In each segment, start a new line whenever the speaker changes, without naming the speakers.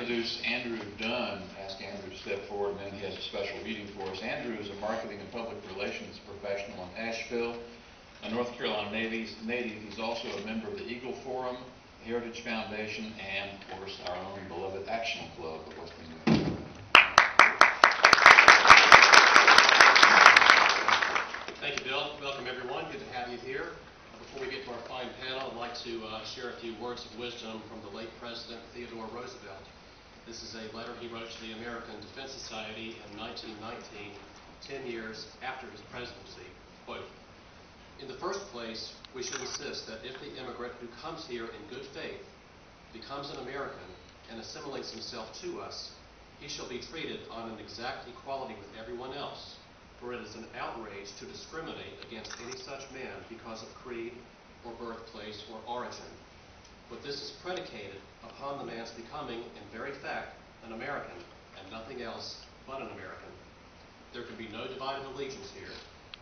introduce Andrew Dunn, ask Andrew to step forward, and then he has a special reading for us. Andrew is a marketing and public relations professional in Asheville, a North Carolina native. He's also a member of the Eagle Forum, Heritage Foundation, and, of course, our own beloved Action Club of Western New York.
Thank you, Bill. Welcome, everyone. Good to have you here. Before we get to our fine panel, I'd like to share a few words of wisdom from the late President Theodore Roosevelt. This is a letter he wrote to the American Defense Society in 1919, 10 years after his presidency. Quote, "In the first place, we should insist that if the immigrant who comes here in good faith becomes an American and assimilates himself to us, he shall be treated on an exact equality with everyone else. For it is an outrage to discriminate against any such man because of creed or birthplace or origin. But this is predicated upon the man's becoming, in very fact, an American, and nothing else but an American. There can be no divided allegiance here.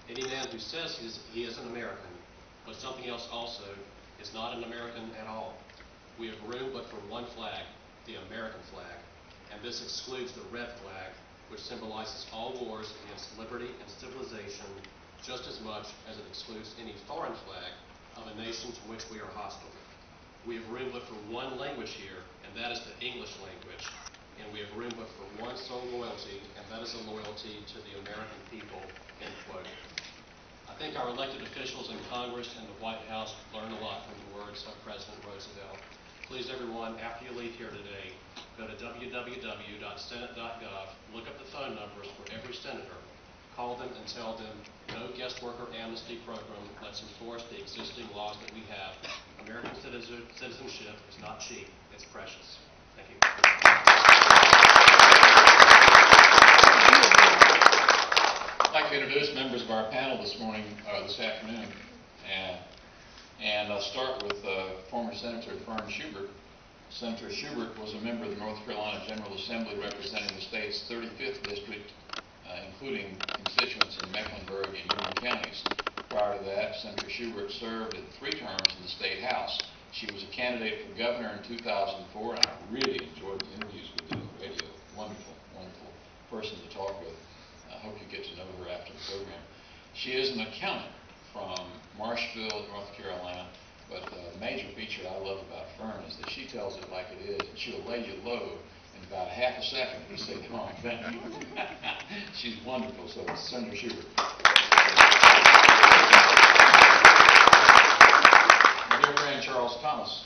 Any man who says he is an American, but something else also, is not an American at all. We have room but for one flag, the American flag, and this excludes the red flag, which symbolizes all wars against liberty and civilization just as much as it excludes any foreign flag of a nation to which we are hostile. We have room but for one language here, and that is the English language. And we have room but for one sole loyalty, and that is a loyalty to the American people," end quote. I think our elected officials in Congress and the White House learn a lot from the words of President Roosevelt. Please, everyone, after you leave here today, go to www.senate.gov, look up the phone numbers for every senator, call them and tell them no guest worker amnesty program lets enforce the existing laws that we have. American citizenship is not cheap, it's precious. Thank you.
I'd like to introduce members of our panel this afternoon, and I'll start with former Senator Fern Schubert. Senator Schubert was a member of the North Carolina General Assembly representing the state's 35th district, including constituents in Mecklenburg and Union counties. Prior to that, Senator Schubert served in 3 terms in the state house. She was a candidate for governor in 2004, and I really enjoyed the interviews we did on the radio. Wonderful, wonderful person to talk with. I hope you get to know her after the program. She is an accountant from Marshville, North Carolina. But the major feature I love about Fern is that she tells it like it is, and she'll lay you low in about half a second if you say the wrong thing. She's wonderful. So, Senator Schubert. My dear friend Charles Thomas.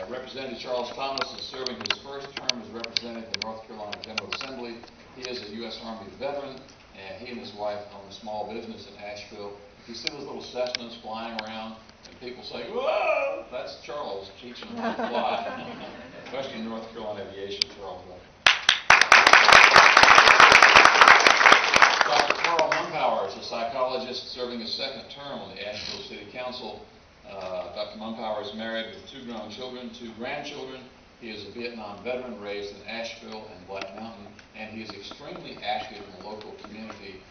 Representative Charles Thomas is serving his first term as representative of the North Carolina General Assembly. He is a U.S. Army veteran, and he and his wife own a small business in Asheville. If you see those little Cessnas flying around, and people say, "Whoa!" That's Charles teaching them how to fly. Western North Carolina Aviation, Charles. Dr. Carl Mumpower is a psychologist serving his second term on the Asheville City Council. Dr. Mumpower is married with 2 grown children, 2 grandchildren. He is a Vietnam veteran raised in Asheville and Black Mountain, and he is extremely active in the local community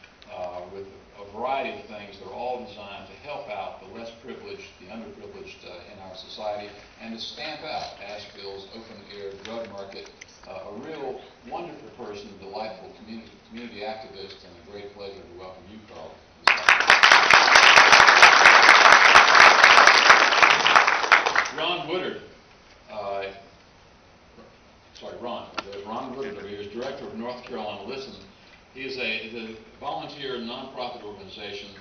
with a variety of things that are all designed to help out the less privileged, the underprivileged in our society, and to stamp out Asheville's open-air drug market. A real wonderful person, delightful community activist, and a great pleasure to welcome you, Carl. Ron Woodard. Ron Woodard, who is director of North Carolina Listen. He is a volunteer nonprofit organization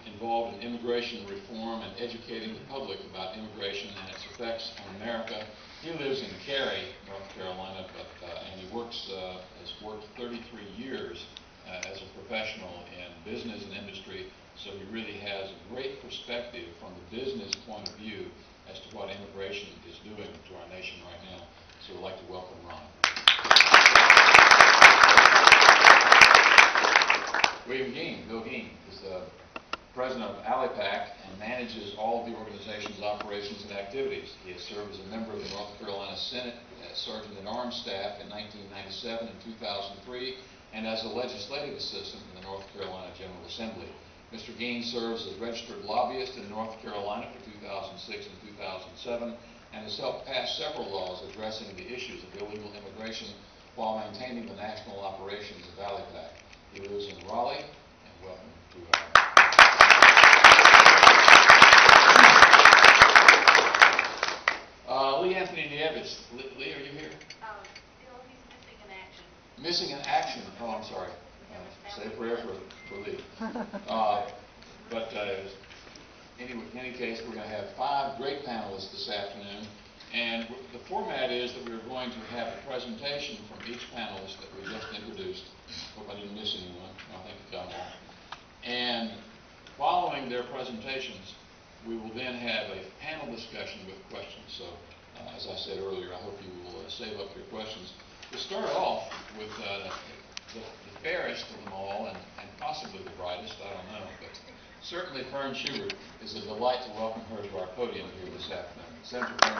involved in immigration reform and educating the public about immigration and its effects on America. He lives in Cary, North Carolina, and he has worked 33 years as a professional in business and industry, so he really has a great perspective from the business point of view as to what immigration is doing to our nation right now. So we'd like to welcome Ron. William Geen, Bill Geen, is the president of ALIPAC and manages all of the organization's operations and activities. He has served as a member of the North Carolina Senate as Sergeant at Arms staff in 1997 and 2003, and as a legislative assistant in the North Carolina General Assembly. Mr. Geen serves as registered lobbyist in North Carolina for 2006 and 2007, and has helped pass several laws addressing the issues of illegal immigration while maintaining the national operations of Valley Pack. He lives in Raleigh, and welcome to Lee Anthony Nievitz. Lee, are you here?
Bill, he's missing in action.
Missing in action. Oh, I'm sorry. Say a prayer for Lee. Anyway, in any case, we're going to have 5 great panelists this afternoon. And the format is that we're going to have a presentation from each panelist that we just introduced. Hope I didn't miss anyone. I think I got them all. And following their presentations, we will then have a panel discussion with questions. So, as I said earlier, I hope you will save up your questions. We'll start off with the fairest of them all, and possibly the brightest, I don't know. But certainly Fern Schubert. Is a delight to welcome her to our podium here this afternoon. Senator Fern.